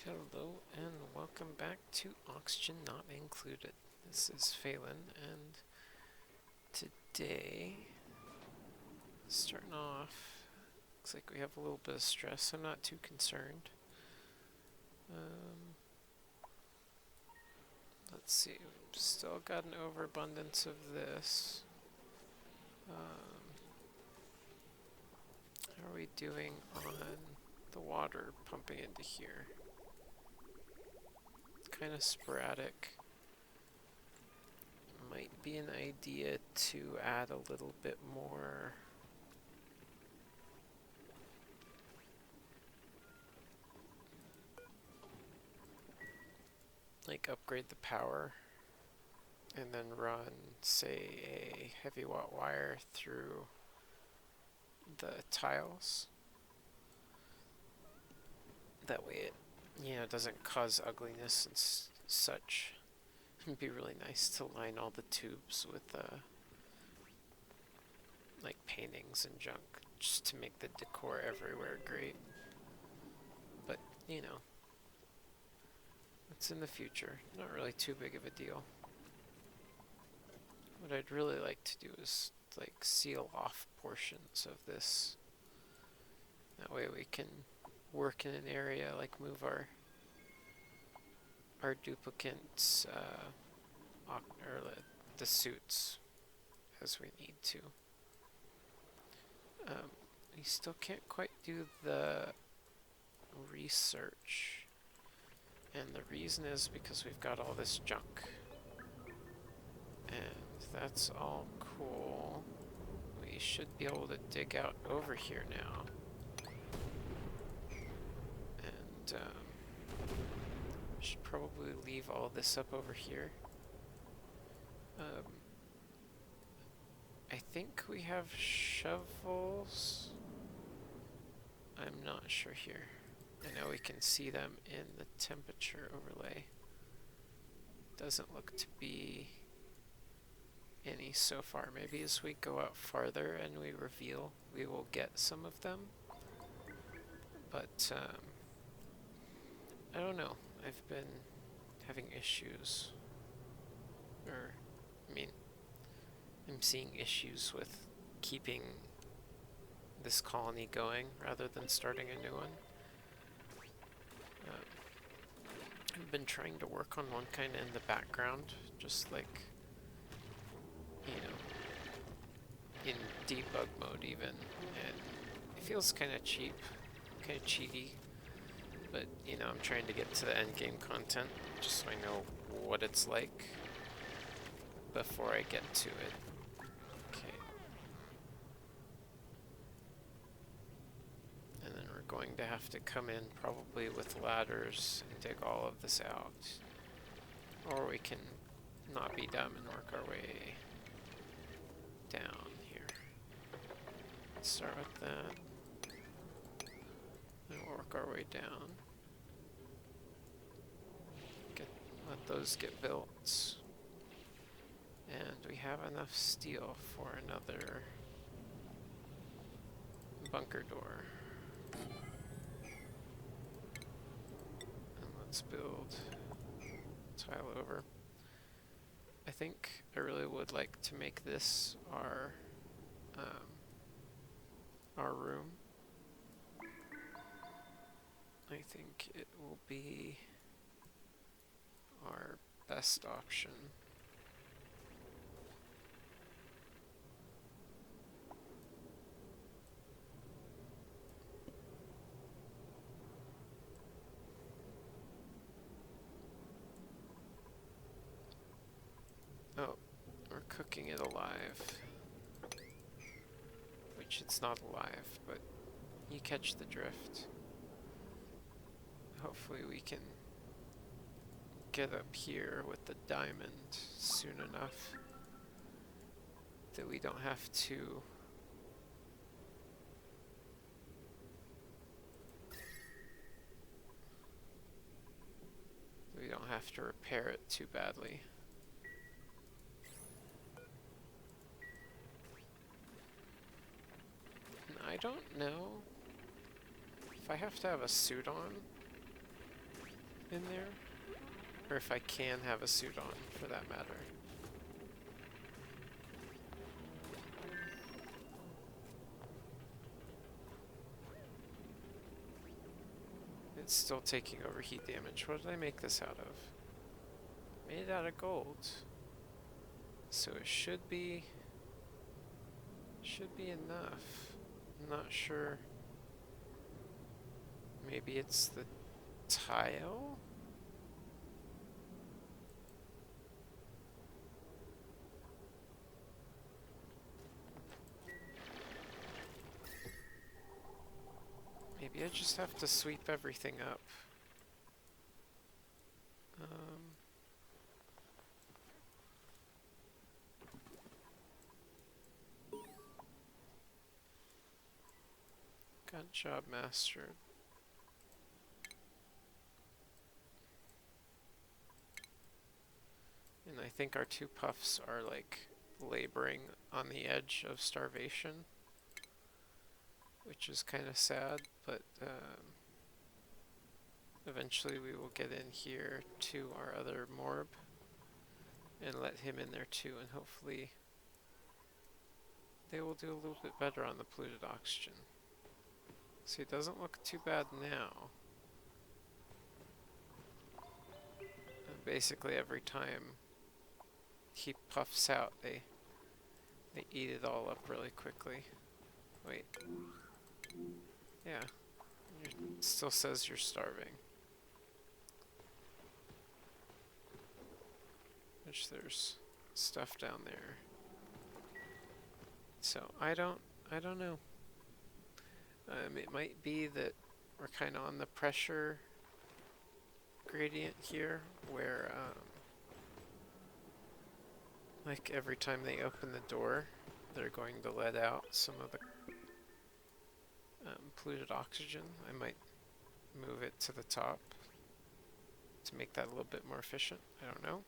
Hello and welcome back to Oxygen Not Included. This is Phelan, and today, starting off, looks like we have a little bit of stress. I'm not too concerned. Let's see, we've still got an overabundance of this. How are we doing on the water pumping into here? Kind of sporadic. Might be an idea to add a little bit more like upgrade the power and then run, say, a heavy watt wire through the tiles. That way it, doesn't cause ugliness and such. It'd be really nice to line all the tubes with like paintings and junk, just to make the decor everywhere great. But, it's in the future. Not really too big of a deal. What I'd really like to do is like seal off portions of this. That way we can work in an area, like move our duplicates, or the suits as we need to. We still can't quite do the research, and the reason is because we've got all this junk, and that's all cool. We should be able to dig out over here now, and should probably leave all this up over here. I think we have shovels. I'm not sure here. I know we can see them in the temperature overlay. Doesn't look to be any so far. Maybe as we go out farther and we reveal, we will get some of them. But I don't know. I've been having issues. I'm seeing issues with keeping this colony going rather than starting a new one. I've been trying to work on one kind of in the background, just like, in debug mode even, and it feels kind of cheap, kind of cheaty, but I'm trying to get to the end game content just so I know what it's like before I get to it. Going to have to come in probably with ladders and dig all of this out, or we can not be dumb and work our way down here. Let's start with that and work our way down. Let those get built, and we have enough steel for another bunker door. Let's build tile over. I think I really would like to make this our room. I think it will be our best option. Oh, we're cooking it alive. Which it's not alive, but you catch the drift. Hopefully we can get up here with the diamond soon enough that we don't have to repair it too badly. And I don't know if I have to have a suit on in there. Or if I can have a suit on, for that matter. It's still taking over heat damage. What did I make this out of? Made it out of gold. So it should be enough. I'm not sure. Maybe it's the tile? Maybe I just have to sweep everything up. Got job mastered. And I think our two puffs are like laboring on the edge of starvation, which is kind of sad, but eventually we will get in here to our other morb and let him in there too, and hopefully they will do a little bit better on the polluted oxygen. See, it doesn't look too bad now. And basically every time he puffs out, they eat it all up really quickly. Wait. Yeah. It still says you're starving. Which there's stuff down there. So I don't know. It might be that we're kind of on the pressure gradient here, where like every time they open the door, they're going to let out some of the polluted oxygen. I might move it to the top to make that a little bit more efficient. I don't know.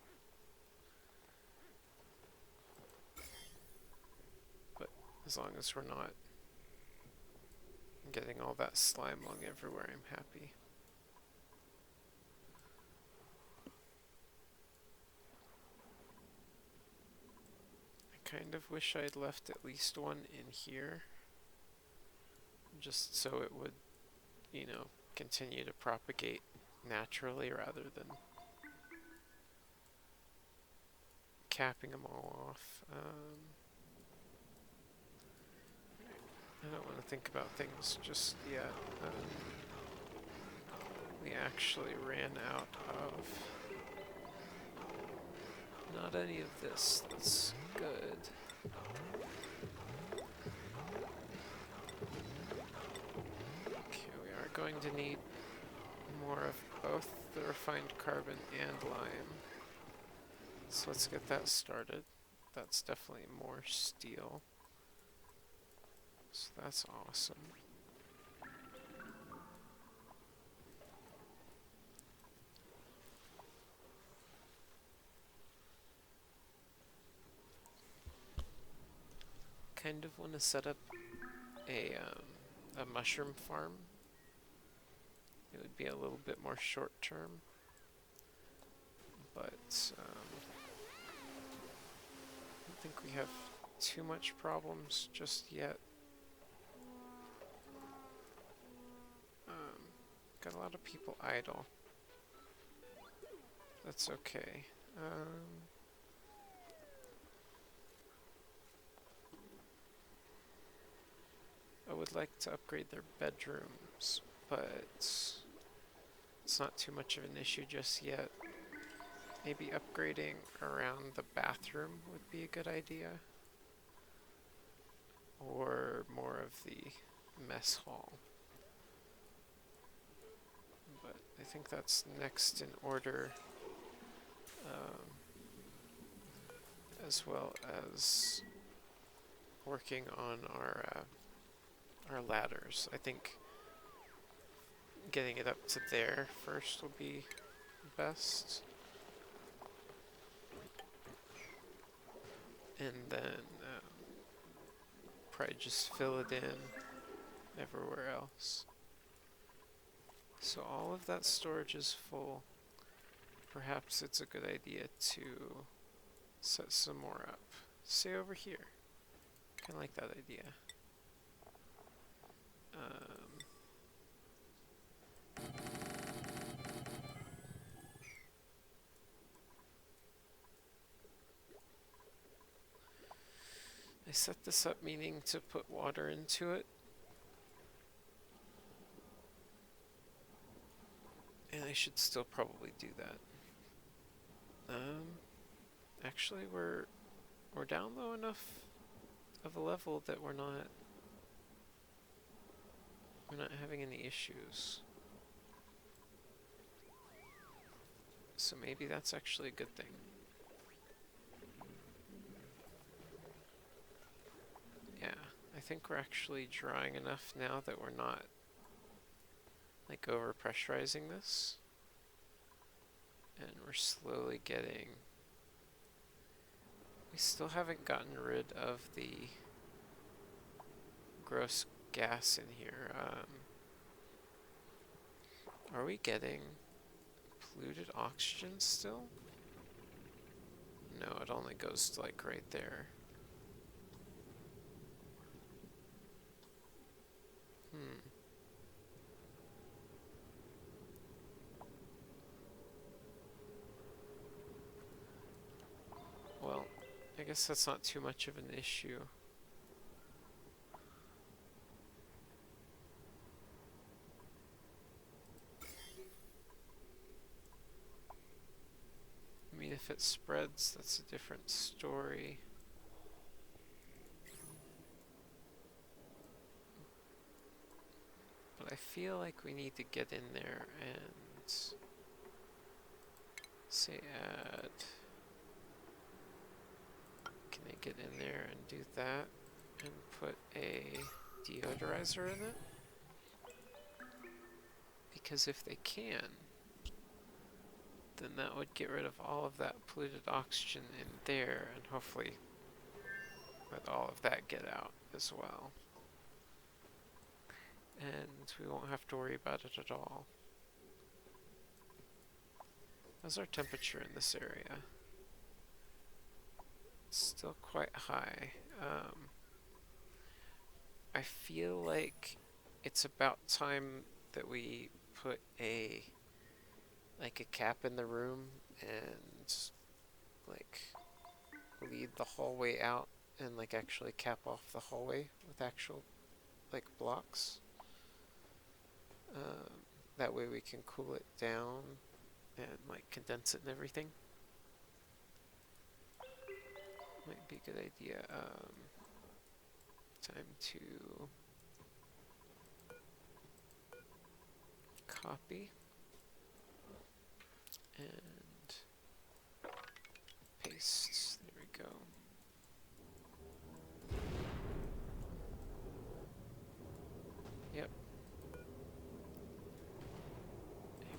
But as long as we're not getting all that slime lung everywhere, I'm happy. I kind of wish I'd left at least one in here, just so it would, you know, continue to propagate naturally rather than capping them all off. I don't want to think about things just yet. We actually ran out of not any of this. That's good. Okay, we are going to need more of both the refined carbon and lime. So let's get that started. That's definitely more steel. So that's awesome. Kind of want to set up a mushroom farm. It would be a little bit more short term, but I don't think we have too much problems just yet. Got a lot of people idle. That's okay. I would like to upgrade their bedrooms, but it's not too much of an issue just yet. Maybe upgrading around the bathroom would be a good idea. Or more of the mess hall. But I think that's next in order, as well as working on our ladders. I think getting it up to there first will be best. And then probably just fill it in everywhere else. So all of that storage is full. perhaps it's a good idea to set some more up. Say over here. Kind of like that idea. I set this up meaning to put water into it. And I should still probably do that. Actually we're down low enough of a level that we're not having any issues. So maybe that's actually a good thing. Yeah, I think we're actually drying enough now that we're not like over pressurizing this. And we're slowly getting... We still haven't gotten rid of the gross gas in here. Are we getting polluted oxygen still? No, it only goes to like right there. Well, I guess that's not too much of an issue. I mean, if it spreads, that's a different story. But I feel like we need to get in there and say add. Can I get in there and do that and put a deodorizer in it? Because if they can, then that would get rid of all of that polluted oxygen in there and hopefully let all of that get out as well. And we won't have to worry about it at all. How's our temperature in this area? It's still quite high. I feel like it's about time that we put a cap in the room and like lead the hallway out and like actually cap off the hallway with actual like blocks. That way we can cool it down and like condense it and everything. Might be a good idea. Time to copy and paste. There we go. Yep.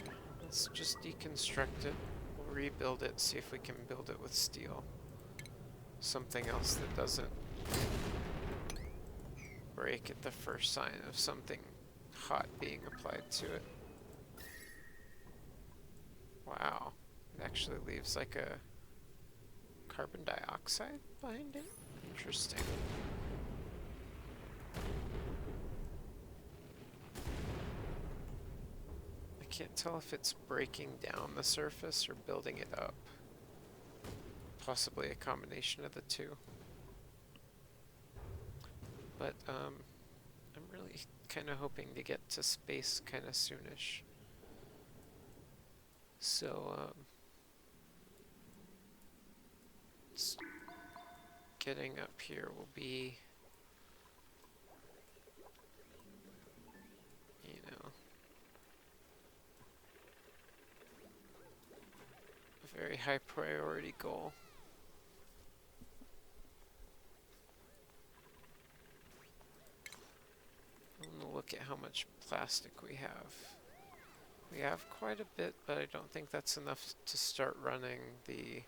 Here, let's just deconstruct it. We'll rebuild it, see if we can build it with steel. Something else that doesn't break at the first sign of something hot being applied to it. Wow, it actually leaves like a carbon dioxide behind it? Interesting. I can't tell if it's breaking down the surface or building it up. Possibly a combination of the two. But I'm really kind of hoping to get to space kind of soonish. So getting up here will be, you know, a very high priority goal. I'm gonna look at how much plastic we have. We have quite a bit, but I don't think that's enough to start running the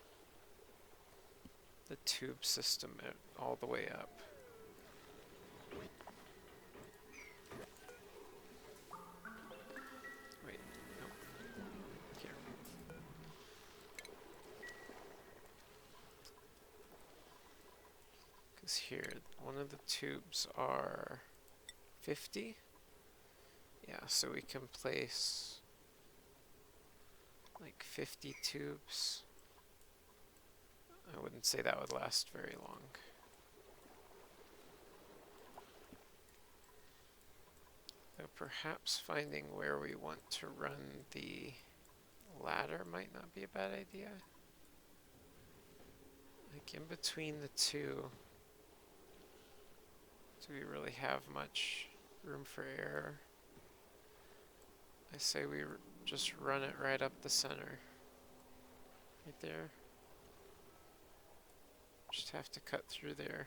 tube system all the way up. Wait, no. Here. is here. One of the tubes are 50. Yeah, so we can place like 50 tubes. I wouldn't say that would last very long. Though perhaps finding where we want to run the ladder might not be a bad idea. Like in between the two, do we really have much room for error? I say we just run it right up the center. Right there. Just have to cut through there.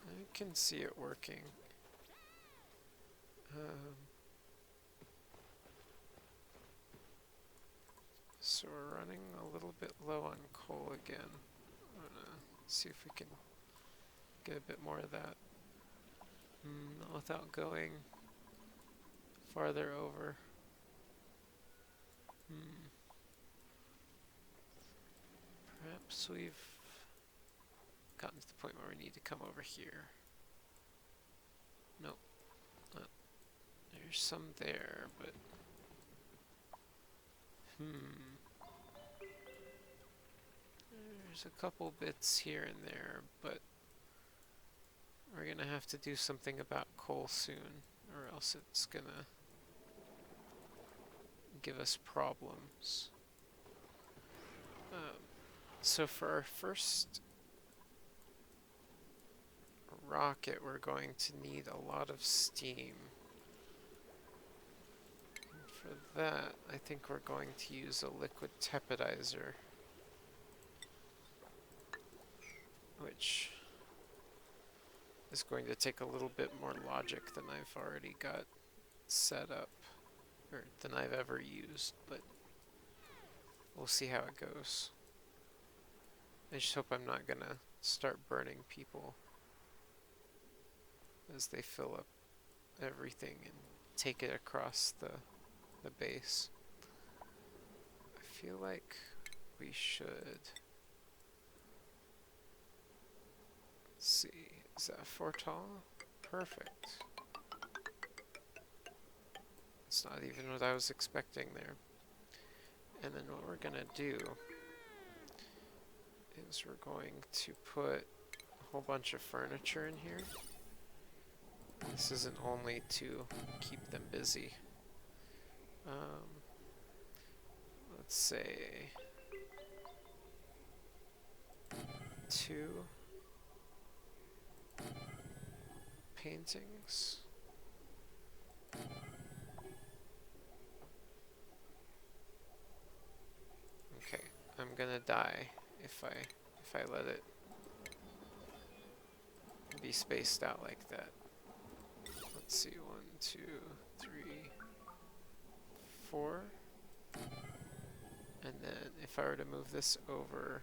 I can see it working. So we're running a little bit low on coal again. I'm gonna see if we can get a bit more of that. Not without going farther over. Perhaps we've gotten to the point where we need to come over here. Nope. There's some there, but there's a couple bits here and there, but we're gonna have to do something about coal soon, or else it's gonna give us problems. So for our first rocket, we're going to need a lot of steam. And for that, I think we're going to use a liquid tepidizer, which is going to take a little bit more logic than I've already got set up, or than I've ever used, but we'll see how it goes. I just hope I'm not gonna start burning people as they fill up everything and take it across the base. I feel like we should... Let's see, is that Fortal? Perfect. It's not even what I was expecting there. And then what we're gonna do is we're going to put a whole bunch of furniture in here. This isn't only to keep them busy. Let's say 2 paintings. Okay, I'm gonna die if I let it be spaced out like that. Let's see, 1, 2, 3, 4. And then if I were to move this over,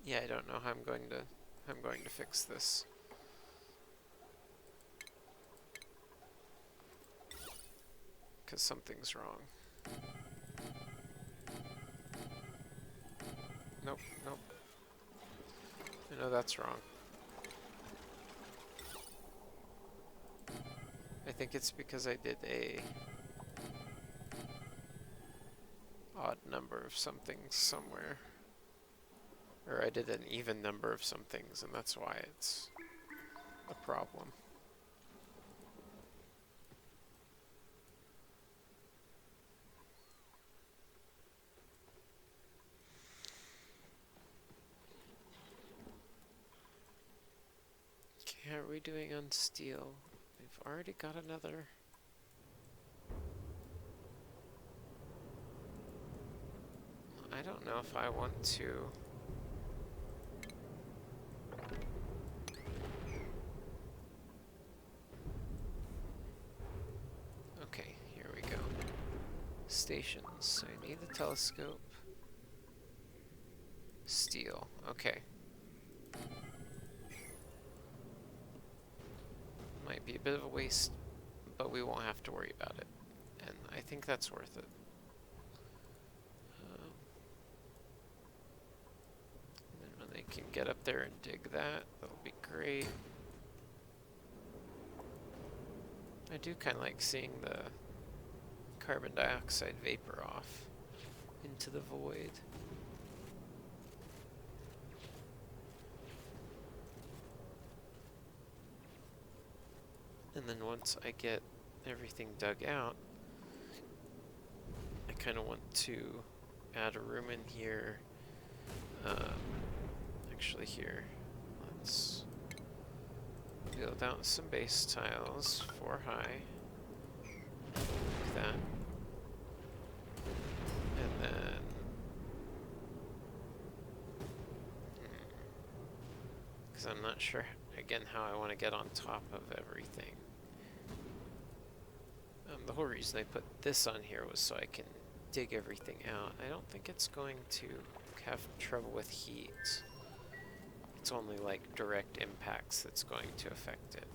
yeah, I don't know how I'm going to fix this. Because something's wrong. Nope, nope. I know that's wrong. I think it's because I did a odd number of some things somewhere. Or I did an even number of some things, and that's why it's a problem. Okay, how are we doing on steel? We've already got another. I don't know if I want to. Okay, here we go. Stations. So I need the telescope. Steel. Okay. Might be a bit of a waste, but we won't have to worry about it. And I think that's worth it. And then when they can get up there and dig that, that'll be great. I do kind of like seeing the carbon dioxide vapor off into the void. And then once I get everything dug out, I kind of want to add a room in here. Actually here, let's build out some base tiles, 4 high, like that. And then, because I'm not sure, again, how I want to get on top of everything. The whole reason I put this on here was so I can dig everything out. I don't think it's going to have trouble with heat. It's only like direct impacts that's going to affect it.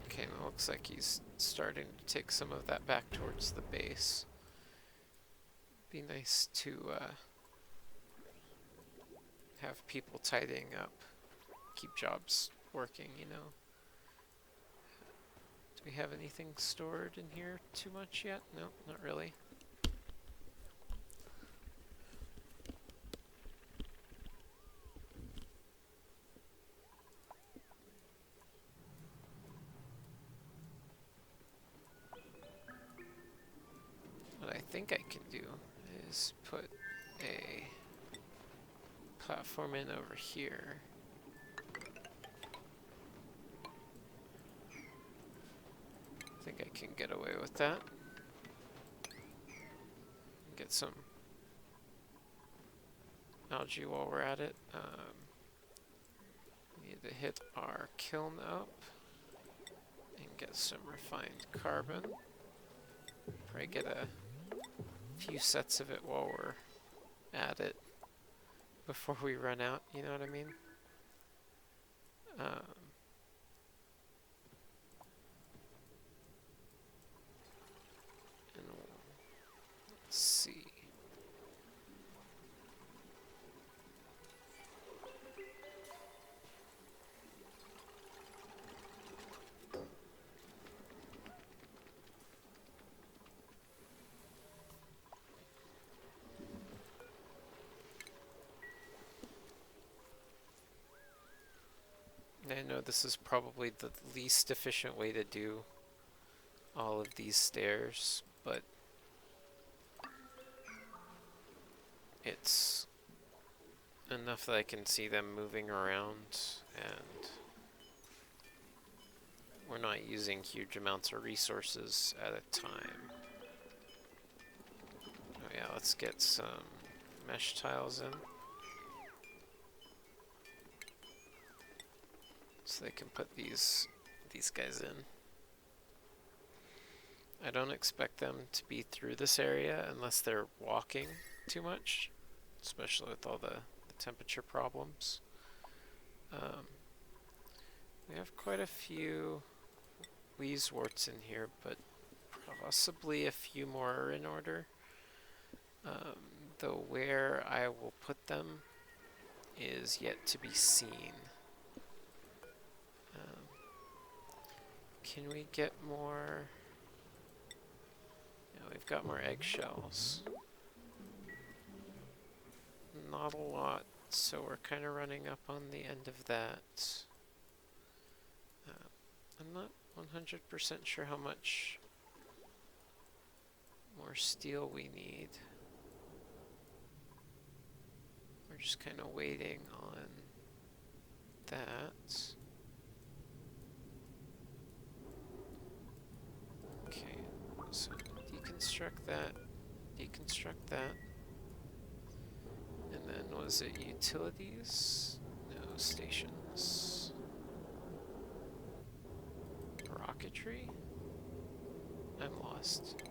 Okay, it looks like he's starting to take some of that back towards the base. Be nice to have people tidying up, keep jobs working, you know. Do we have anything stored in here too much yet? No, not really. What I think I can do is put a platform in over here. I think I can get away with that. Get some algae while we're at it. We need to hit our kiln up and get some refined carbon. Probably get a few sets of it while we're at it before we run out, you know what I mean? And let's see. I know this is probably the least efficient way to do all of these stairs, but it's enough that I can see them moving around, and we're not using huge amounts of resources at a time. Oh yeah, let's get some mesh tiles in, so they can put these guys in. I don't expect them to be through this area unless they're walking too much, especially with all the temperature problems. We have quite a few Leesworts in here, but possibly a few more are in order. Though where I will put them is yet to be seen. Can we get more? Yeah, we've got more eggshells. Not a lot, so we're kind of running up on the end of that. I'm not 100% sure how much more steel we need. We're just kind of waiting on that. Okay, so deconstruct that, and then was it utilities? No, stations. Rocketry? I'm lost.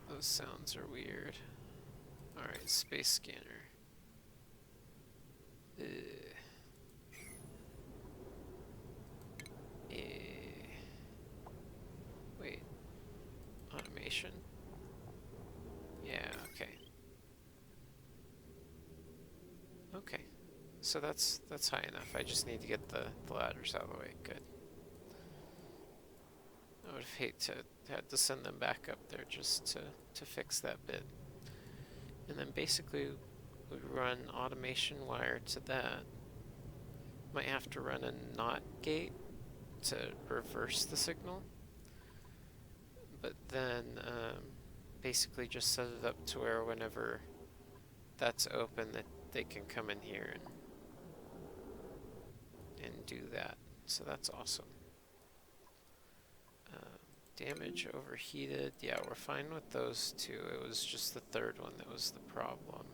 Those sounds are weird. Alright, space scanner. Wait. Automation? Yeah, okay. Okay. So that's high enough. I just need to get the ladders out of the way. Good. I would hate to have to send them back up there just to fix that bit. And then basically we run automation wire to that. Might have to run a NOT gate to reverse the signal. But then basically just set it up to where whenever that's open that they can come in here and do that. So that's awesome. Damage, overheated. Yeah, we're fine with those two. It was just the third one that was the problem.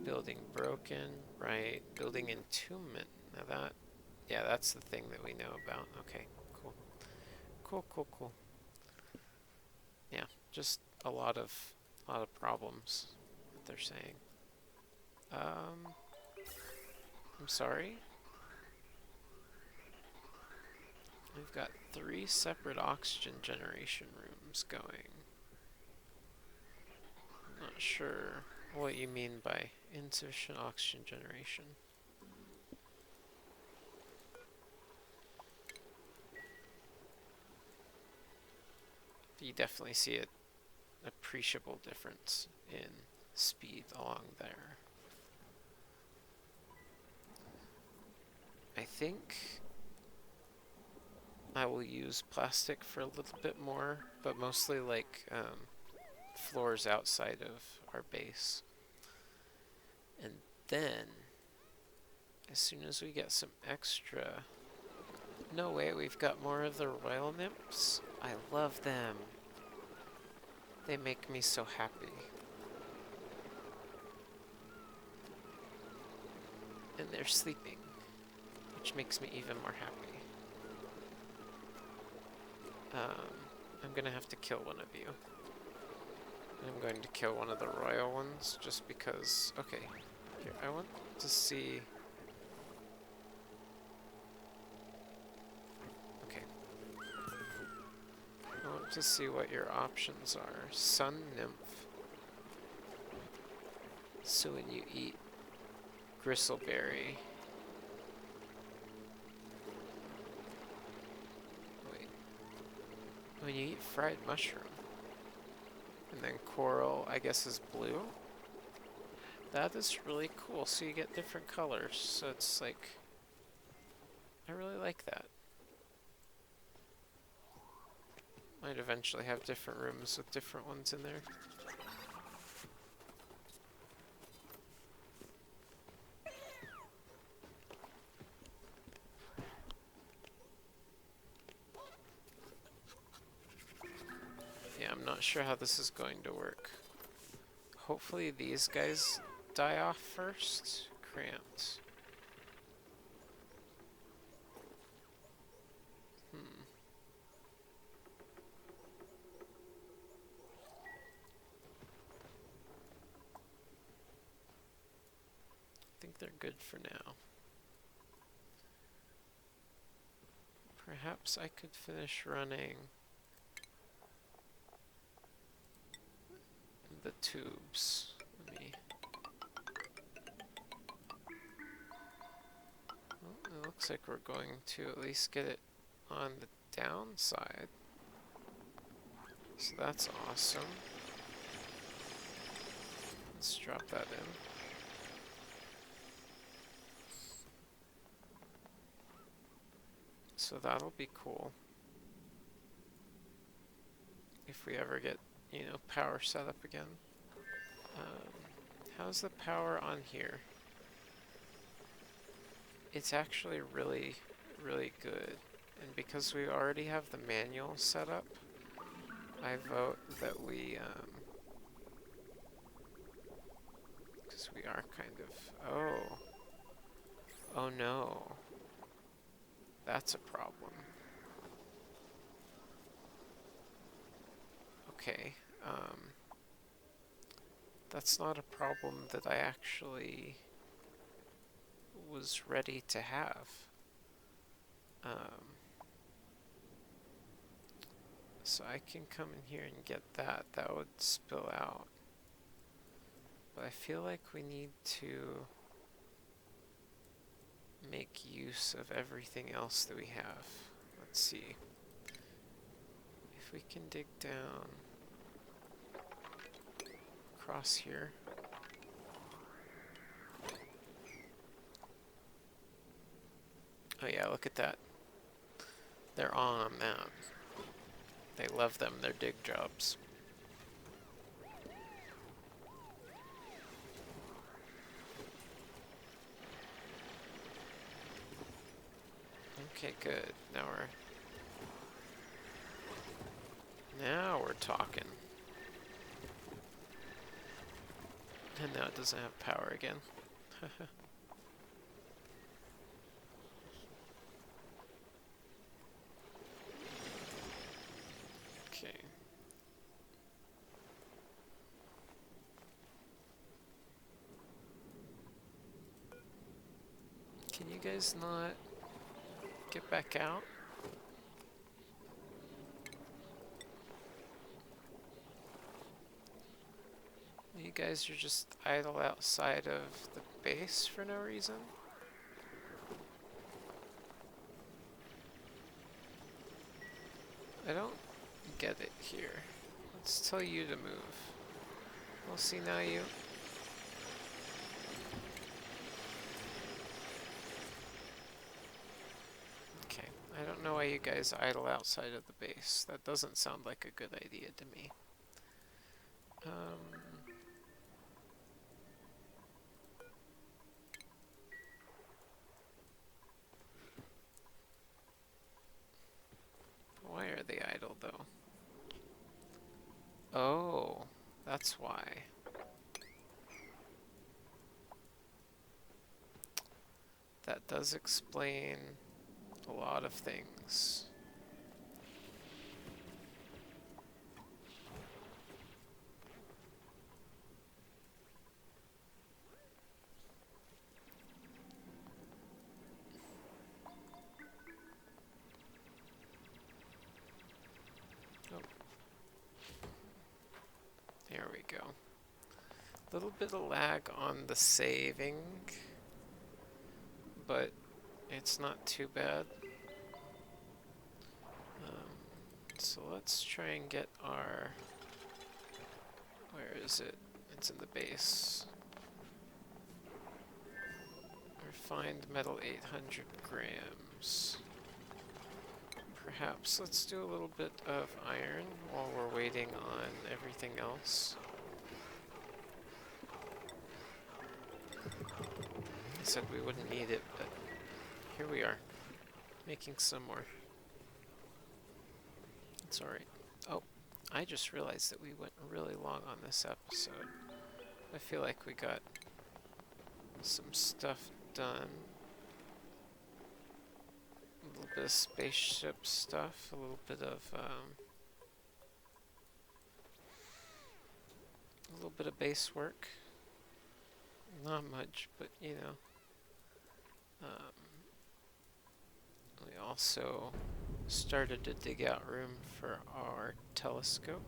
Building broken, right. Building entombment. Now that, yeah, that's the thing that we know about. Okay, cool. Cool. Yeah, just a lot of problems that they're saying. I'm sorry. We've got 3 separate oxygen generation rooms going. I'm not sure what you mean by insufficient oxygen generation. You definitely see an appreciable difference in speed along there. I think I will use plastic for a little bit more, but mostly like floors outside of our base. And then, as soon as we get some extra... No way, we've got more of the royal nymphs. I love them. They make me so happy. And they're sleeping, which makes me even more happy. I'm gonna have to kill one of you. I'm going to kill one of the royal ones just because... Okay, here, I want to see... Okay. I want to see what your options are. Sun nymph. So when you eat gristleberry... When you eat fried mushroom, and then coral, I guess, is blue. That is really cool. So you get different colors. So it's like, I really like that. Might eventually have different rooms with different ones in there. I'm not sure how this is going to work. Hopefully these guys die off first. Cramped. I think they're good for now. Perhaps I could finish running the tubes. Let me... Well, it looks like we're going to at least get it on the downside. So that's awesome. Let's drop that in. So that'll be cool. If we ever get, you know, power set up again. How's the power on here? It's actually really, really good. And because we already have the manual set up, I vote that we we are kind of... Oh. Oh no. That's a problem. Okay. That's not a problem that I actually was ready to have. So I can come in here and get that. That would spill out. But I feel like we need to make use of everything else that we have. Let's see. If we can dig down across here. Oh yeah, look at that. They're on that. They love them, their dig jobs. Okay, good. Now we're talking. And now it doesn't have power again. Okay. Can you guys not get back out? You guys are just idle outside of the base for no reason? I don't get it here. Let's tell you to move. We'll see now you. Okay, I don't know why you guys idle outside of the base. That doesn't sound like a good idea to me. Why are they idle though? Oh, that's why. That does explain a lot of things. Oh. There we go. A little bit of lag on the saving, but it's not too bad. So let's try and get our... Where is it? It's in the base. Refined metal 800 grams. Perhaps let's do a little bit of iron while we're waiting on everything else. I said we wouldn't need it, but here we are, making some more. It's alright. Oh, I just realized that we went really long on this episode. I feel like we got some stuff done. A little bit of spaceship stuff, a little bit of base work. Not much, but you know. We also started to dig out room for our telescope.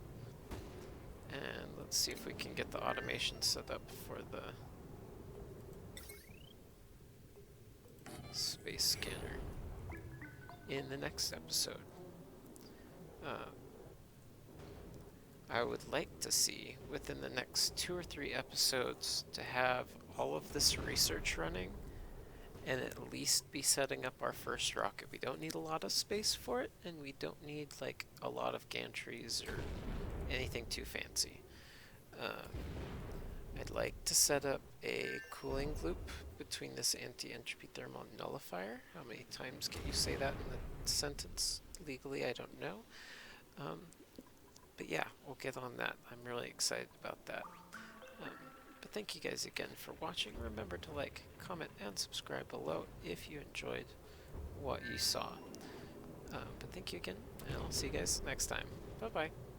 And let's see if we can get the automation set up for the space scanner in the next episode. I would like to see within the next 2 or 3 episodes to have all of this research running and at least be setting up our first rocket. We don't need a lot of space for it, and we don't need like a lot of gantries or anything too fancy. I'd like to set up a cooling loop between this anti-entropy thermal nullifier. How many times can you say that in a sentence legally? I don't know. But yeah, we'll get on that. I'm really excited about that. But thank you guys again for watching. Remember to like, comment, and subscribe below if you enjoyed what you saw. But thank you again, and I'll see you guys next time. Bye-bye.